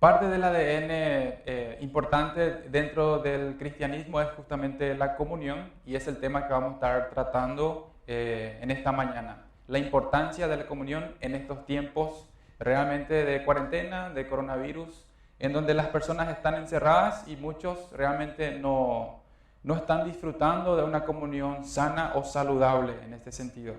Parte del ADN importante dentro del cristianismo es justamente la comunión y es el tema que vamos a estar tratando en esta mañana. La importancia de la comunión en estos tiempos realmente de cuarentena, de coronavirus, en donde las personas están encerradas y muchos realmente no están disfrutando de una comunión sana o saludable en este sentido.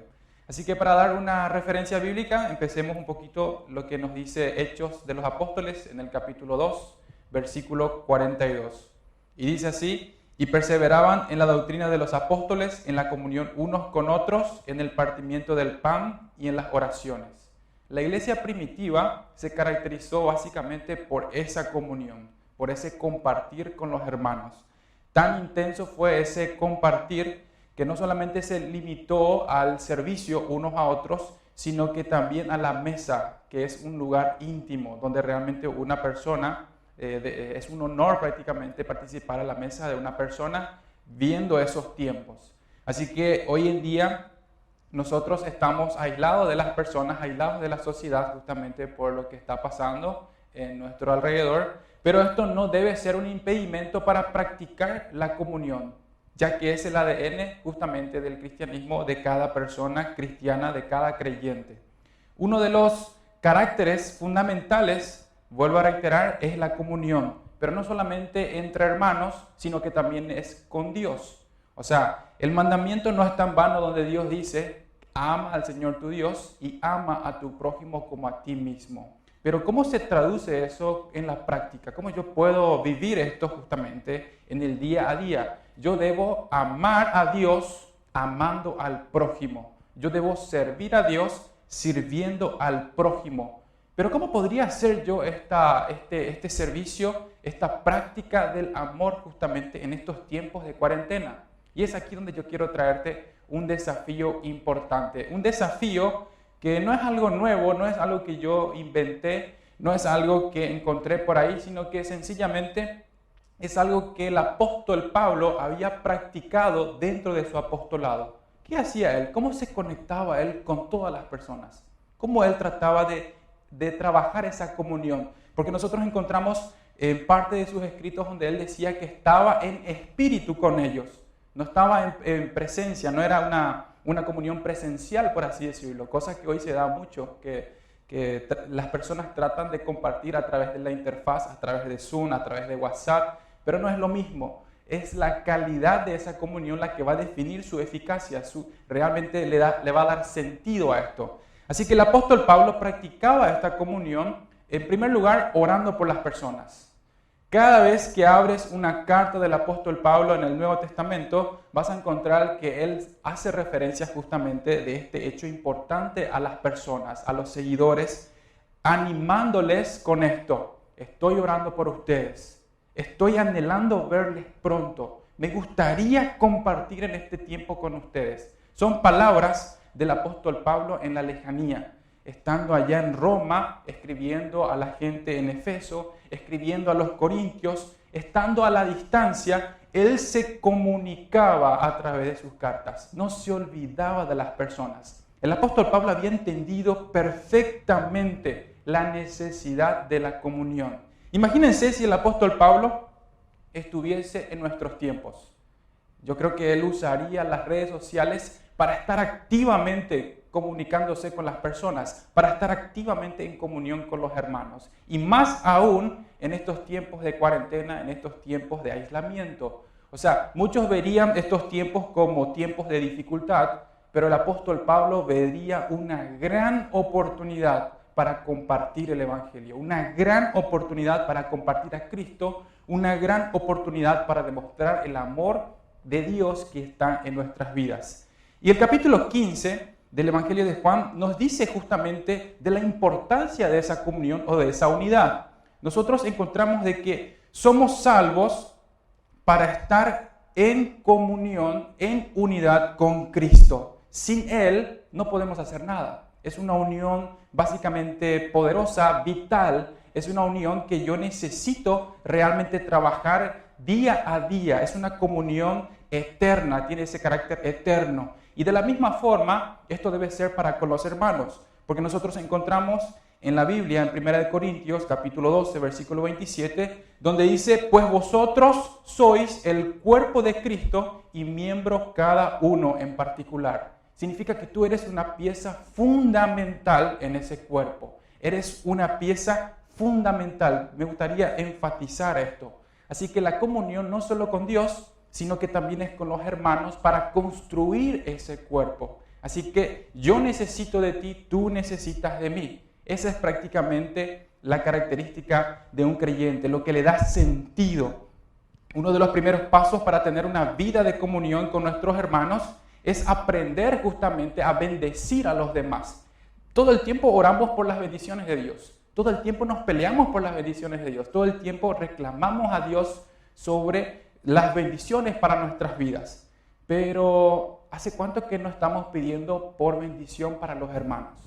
Así que para dar una referencia bíblica, empecemos un poquito lo que nos dice Hechos de los Apóstoles en el capítulo 2, versículo 42. Y dice así: y perseveraban en la doctrina de los apóstoles, en la comunión unos con otros, en el partimiento del pan y en las oraciones. La iglesia primitiva se caracterizó básicamente por esa comunión, por ese compartir con los hermanos. Tan intenso fue ese compartir que no solamente se limitó al servicio unos a otros, sino que también a la mesa, que es un lugar íntimo, donde realmente una persona, es un honor prácticamente participar a la mesa de una persona viendo esos tiempos. Así que hoy en día nosotros estamos aislados de las personas, aislados de la sociedad justamente por lo que está pasando en nuestro alrededor, pero esto no debe ser un impedimento para practicar la comunión, ya que es el ADN justamente del cristianismo de cada persona cristiana, de cada creyente. Uno de los caracteres fundamentales, vuelvo a reiterar, es la comunión, pero no solamente entre hermanos, sino que también es con Dios. O sea, el mandamiento no es tan vano donde Dios dice: ama al Señor tu Dios y ama a tu prójimo como a ti mismo. Pero ¿cómo se traduce eso en la práctica? ¿Cómo yo puedo vivir esto justamente en el día a día? Yo debo amar a Dios amando al prójimo. Yo debo servir a Dios sirviendo al prójimo. Pero ¿cómo podría hacer yo este servicio, esta práctica del amor justamente en estos tiempos de cuarentena? Y es aquí donde yo quiero traerte un desafío importante. Un desafío que no es algo nuevo, no es algo que yo inventé, no es algo que encontré por ahí, sino que sencillamente es algo que el apóstol Pablo había practicado dentro de su apostolado. ¿Qué hacía él? ¿Cómo se conectaba él con todas las personas? ¿Cómo él trataba de trabajar esa comunión? Porque nosotros encontramos en parte de sus escritos donde él decía que estaba en espíritu con ellos. No estaba en presencia, no era una comunión presencial, por así decirlo, cosa que hoy se da mucho, que las personas tratan de compartir a través de la interfaz, a través de Zoom, a través de WhatsApp, pero no es lo mismo. Es la calidad de esa comunión la que va a definir su eficacia, realmente le va a dar sentido a esto. Así que el apóstol Pablo practicaba esta comunión, en primer lugar, orando por las personas. Cada vez que abres una carta del apóstol Pablo en el Nuevo Testamento, vas a encontrar que él hace referencia justamente de este hecho importante a las personas, a los seguidores, animándoles con esto: estoy orando por ustedes, estoy anhelando verles pronto, me gustaría compartir en este tiempo con ustedes. Son palabras del apóstol Pablo en la lejanía, estando allá en Roma, escribiendo a la gente en Efeso, escribiendo a los corintios, estando a la distancia, él se comunicaba a través de sus cartas, no se olvidaba de las personas. El apóstol Pablo había entendido perfectamente la necesidad de la comunión. Imagínense si el apóstol Pablo estuviese en nuestros tiempos. Yo creo que él usaría las redes sociales para estar activamente comunicándose con las personas, para estar activamente en comunión con los hermanos. Y más aún en estos tiempos de cuarentena, en estos tiempos de aislamiento. O sea, muchos verían estos tiempos como tiempos de dificultad, pero el apóstol Pablo vería una gran oportunidad para compartir el Evangelio, una gran oportunidad para compartir a Cristo, una gran oportunidad para demostrar el amor de Dios que está en nuestras vidas. Y el capítulo 15 del Evangelio de Juan nos dice justamente de la importancia de esa comunión o de esa unidad. Nosotros encontramos de que somos salvos para estar en comunión, en unidad con Cristo. Sin Él no podemos hacer nada. Es una unión básicamente poderosa, vital. Es una unión que yo necesito realmente trabajar día a día. Es una comunión eterna, tiene ese carácter eterno. Y de la misma forma, esto debe ser para con los hermanos, porque nosotros encontramos en la Biblia, en 1 Corintios, capítulo 12, versículo 27, donde dice, pues vosotros sois el cuerpo de Cristo y miembros cada uno en particular. Significa que tú eres una pieza fundamental en ese cuerpo. Eres una pieza fundamental. Me gustaría enfatizar esto. Así que la comunión no solo con Dios, sino que también es con los hermanos para construir ese cuerpo. Así que yo necesito de ti, tú necesitas de mí. Esa es prácticamente la característica de un creyente, lo que le da sentido. Uno de los primeros pasos para tener una vida de comunión con nuestros hermanos es aprender justamente a bendecir a los demás. Todo el tiempo oramos por las bendiciones de Dios. Todo el tiempo nos peleamos por las bendiciones de Dios. Todo el tiempo reclamamos a Dios sobre las bendiciones para nuestras vidas. Pero ¿hace cuánto que no estamos pidiendo por bendición para los hermanos?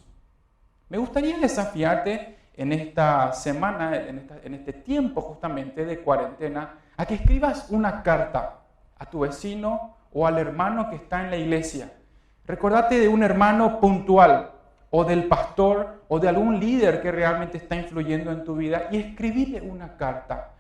Me gustaría desafiarte en esta semana, en este tiempo justamente de cuarentena, a que escribas una carta a tu vecino o al hermano que está en la iglesia. Recordate de un hermano puntual o del pastor o de algún líder que realmente está influyendo en tu vida y escribirle una carta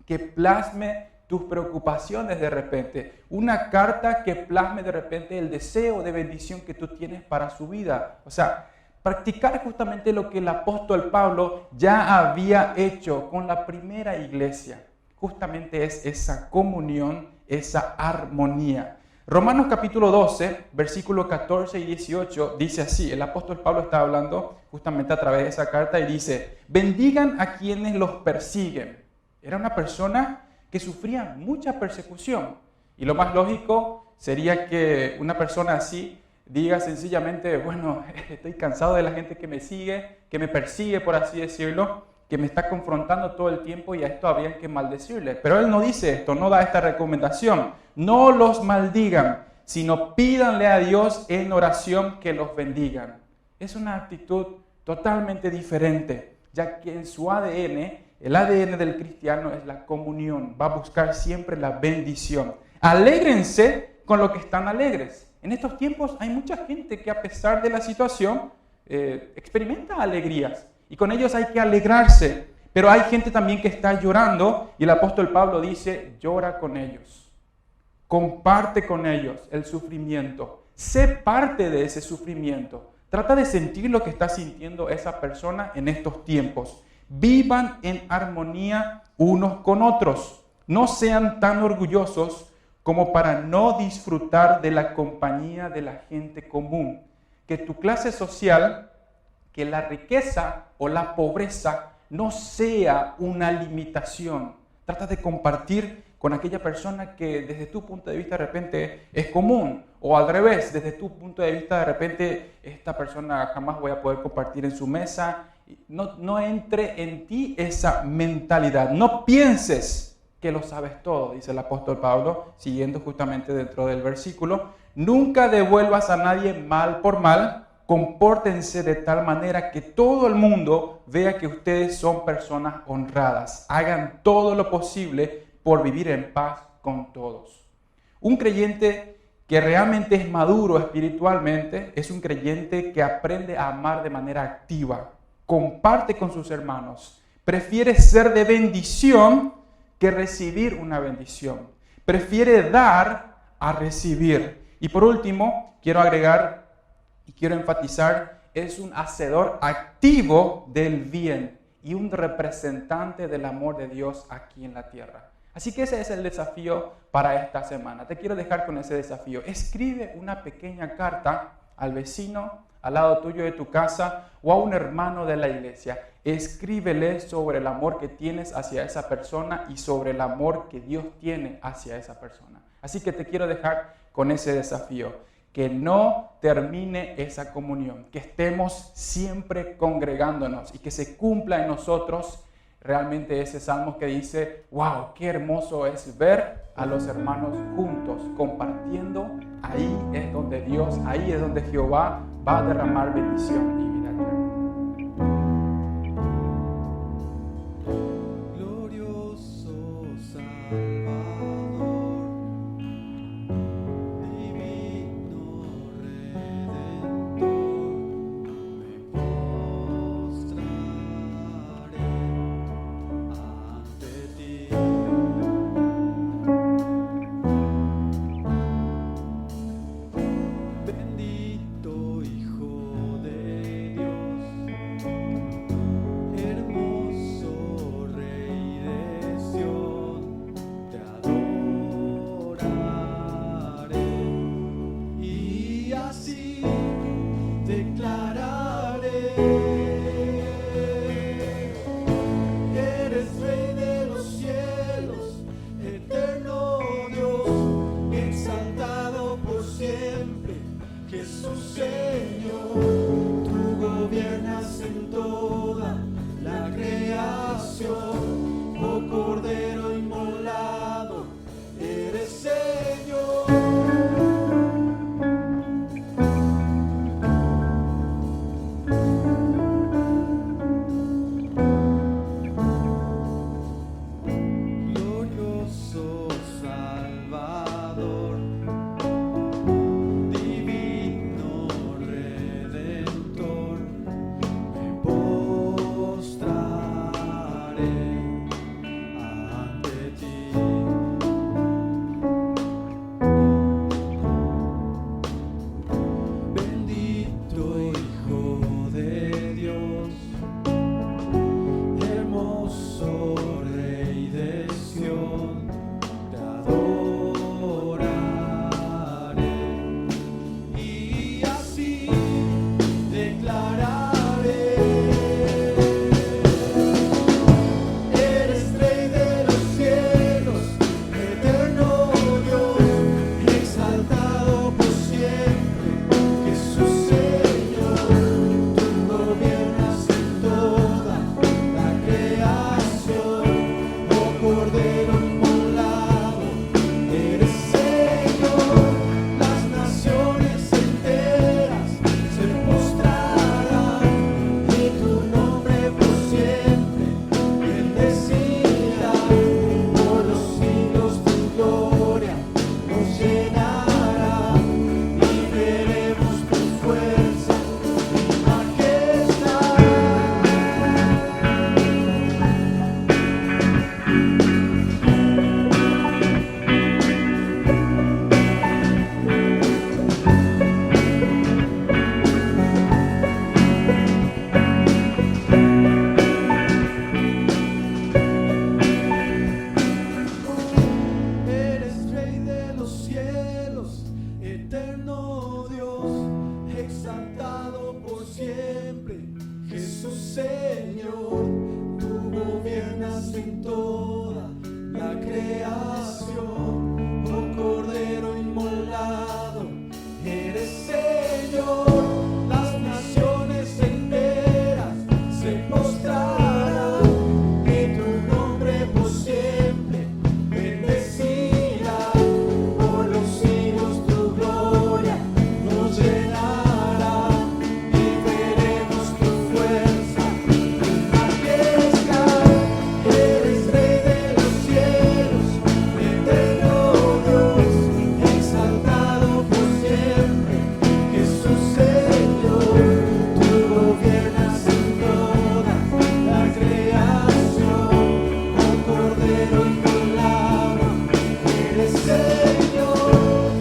que plasme tus preocupaciones de repente, una carta que plasme de repente el deseo de bendición que tú tienes para su vida. O sea, practicar justamente lo que el apóstol Pablo ya había hecho con la primera iglesia. Justamente es esa comunión, esa armonía. Romanos capítulo 12, versículos 14 y 18 dice así, el apóstol Pablo está hablando justamente a través de esa carta y dice, bendigan a quienes los persiguen. Era una persona que sufría mucha persecución. Y lo más lógico sería que una persona así diga sencillamente, bueno, estoy cansado de la gente que me sigue, que me persigue, por así decirlo, que me está confrontando todo el tiempo y a esto habría que maldecirle. Pero él no dice esto, no da esta recomendación. No los maldigan, sino pídanle a Dios en oración que los bendigan. Es una actitud totalmente diferente, ya que en su ADN, el ADN del cristiano es la comunión, va a buscar siempre la bendición. Alégrense con lo que están alegres. En estos tiempos hay mucha gente que a pesar de la situación experimenta alegrías y con ellos hay que alegrarse. Pero hay gente también que está llorando y el apóstol Pablo dice, llora con ellos, comparte con ellos el sufrimiento, sé parte de ese sufrimiento. Trata de sentir lo que está sintiendo esa persona en estos tiempos. Vivan en armonía unos con otros. No sean tan orgullosos como para no disfrutar de la compañía de la gente común. Que tu clase social, que la riqueza o la pobreza no sea una limitación. Trata de compartir con aquella persona que desde tu punto de vista de repente es común. O al revés, desde tu punto de vista de repente esta persona jamás voy a poder compartir en su mesa. No entre en ti esa mentalidad. No pienses que lo sabes todo, dice el apóstol Pablo, siguiendo justamente dentro del versículo. Nunca devuelvas a nadie mal por mal. Compórtense de tal manera que todo el mundo vea que ustedes son personas honradas. Hagan todo lo posible por vivir en paz con todos. Un creyente que realmente es maduro espiritualmente es un creyente que aprende a amar de manera activa. Comparte con sus hermanos, prefiere ser de bendición que recibir una bendición, prefiere dar a recibir. Y por último, quiero agregar y quiero enfatizar, es un hacedor activo del bien y un representante del amor de Dios aquí en la tierra. Así que ese es el desafío para esta semana. Te quiero dejar con ese desafío. Escribe una pequeña carta al vecino, al lado tuyo de tu casa o a un hermano de la iglesia. Escríbele sobre el amor que tienes hacia esa persona y sobre el amor que Dios tiene hacia esa persona. Así que te quiero dejar con ese desafío. Que no termine esa comunión, que estemos siempre congregándonos y que se cumpla en nosotros realmente ese salmo que dice, wow, qué hermoso es ver a los hermanos juntos, compartiendo. Ahí es donde Dios, ahí es donde Jehová va a derramar bendición y vida eterna. Glorioso Salvador, divino Redentor, me declararé. Eres Rey de los cielos, eterno Dios, exaltado por siempre, Jesús Señor. Tú gobiernas en toda la creación, oh Cordero inmolado, eres Señor. Glorioso Salvador, divino Redentor, me postraré ante ti. Bendito Hijo de Dios, hermoso Rey de Sión, te adoraré y así declararé. Eres Rey de los cielos, eterno Dios, exaltado por siempre, Jesús Señor. Tú gobiernas en toda la creación, oh Cordero inmolado, eres Señor. Las naciones enteras se postrarán y tu nombre por siempre bendecirán. Por los siglos tu gloria nos llenará y veremos tu fuerza y majestad. Eres Rey de los cielos, eterno Dios, exaltado por siempre, Jesús Señor. Tú gobiernas en toda la creación, oh Cordero inmolado, eres Señor. Las naciones enteras se postrarán y tu nombre por siempre bendecirá. Por los siglos tu gloria nos llenará y veremos tu fuerza y majestad. Eres Rey de los cielos, eterno Dios, exaltado por siempre, Jesús Señor. Tú gobiernas en toda la creación, oh Cordero inmolado, eres Señor.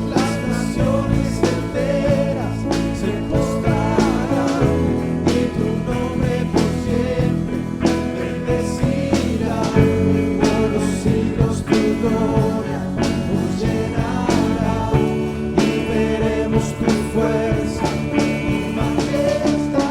Las naciones enteras se postrarán y tu nombre por siempre bendecirá. Por los siglos tu gloria nos llenará y veremos tu fuerza y majestad.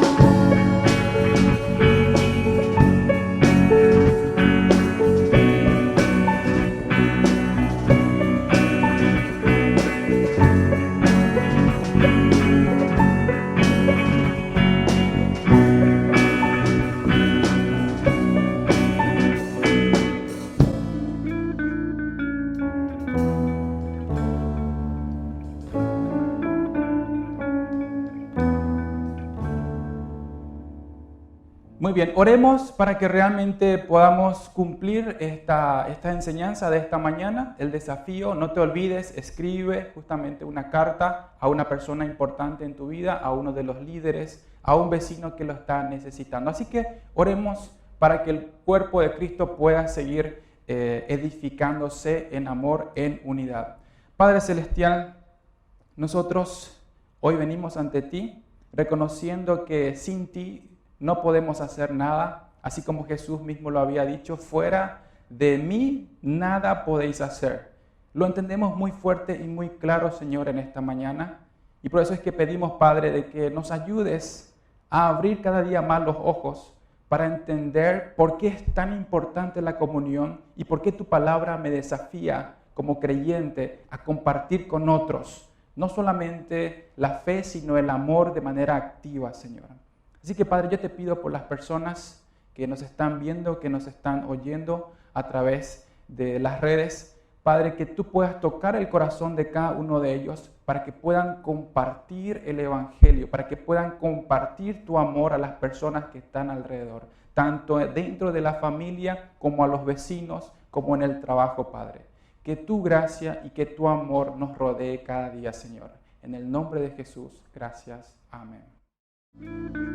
Muy bien, oremos para que realmente podamos cumplir esta enseñanza de esta mañana, el desafío. No te olvides, escribe justamente una carta a una persona importante en tu vida, a uno de los líderes, a un vecino que lo está necesitando. Así que oremos para que el cuerpo de Cristo pueda seguir edificándose en amor, en unidad. Padre Celestial, nosotros hoy venimos ante ti reconociendo que sin ti no podemos hacer nada, así como Jesús mismo lo había dicho, fuera de mí nada podéis hacer. Lo entendemos muy fuerte y muy claro, Señor, en esta mañana. Y por eso es que pedimos, Padre, de que nos ayudes a abrir cada día más los ojos para entender por qué es tan importante la comunión y por qué tu palabra me desafía como creyente a compartir con otros, no solamente la fe, sino el amor de manera activa, Señor. Así que, Padre, yo te pido por las personas que nos están viendo, que nos están oyendo a través de las redes, Padre, que tú puedas tocar el corazón de cada uno de ellos para que puedan compartir el Evangelio, para que puedan compartir tu amor a las personas que están alrededor, tanto dentro de la familia como a los vecinos, como en el trabajo, Padre. Que tu gracia y que tu amor nos rodee cada día, Señor. En el nombre de Jesús, gracias. Amén.